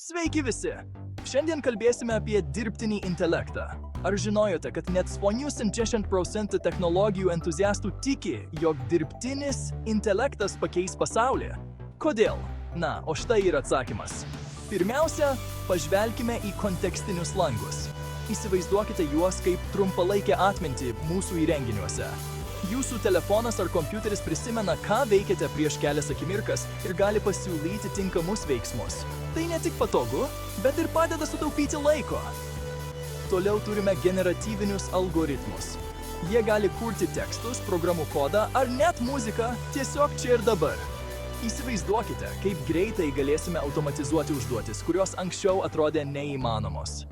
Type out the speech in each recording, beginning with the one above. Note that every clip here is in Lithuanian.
Sveiki visi! Šiandien kalbėsime apie dirbtinį intelektą. Ar žinojote, kad net 80% technologijų entuziastų tiki, jog dirbtinis intelektas pakeis pasaulį? Kodėl? Na, o štai yra atsakymas. Pirmiausia, pažvelkime į kontekstinius langus. Įsivaizduokite juos kaip trumpalaikę atmintį mūsų įrenginiuose. Jūsų telefonas ar kompiuteris prisimena, ką veikėte prieš kelias akimirkas ir gali pasiūlyti tinkamus veiksmus. Tai ne tik patogu, bet ir padeda sutaupyti laiko. Toliau turime generatyvinius algoritmus. Jie gali kurti tekstus, programų kodą ar net muziką tiesiog čia ir dabar. Įsivaizduokite, kaip greitai galėsime automatizuoti užduotis, kurios anksčiau atrodė neįmanomos.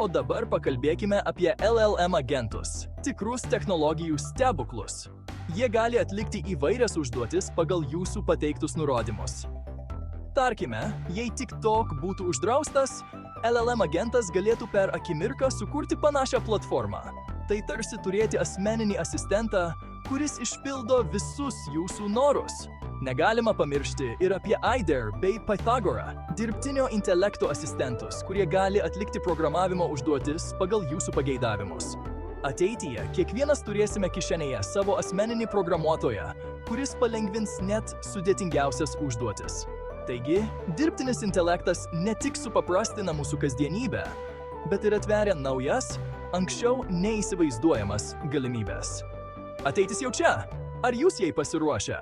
O dabar pakalbėkime apie LLM agentus, tikrus technologijų stebuklus. Jie gali atlikti įvairias užduotis pagal jūsų pateiktus nurodymus. Tarkime, jei TikTok būtų uždraustas, LLM agentas galėtų per akimirką sukurti panašią platformą. Tai tarsi turėti asmeninį asistentą, kuris išpildo visus jūsų norus. Negalima pamiršti ir apie Aider bei Pythagorą, dirbtinio intelekto asistentus, kurie gali atlikti programavimo užduotis pagal jūsų pageidavimus. Ateityje kiekvienas turėsime kišenėje savo asmeninį programuotoją, kuris palengvins net sudėtingiausias užduotis. Taigi, dirbtinis intelektas ne tik supaprastina mūsų kasdienybę, bet ir atveria naujas, anksčiau neįsivaizduojamas galimybes. Ateitis jau čia. Ar jūs jai pasiruošę?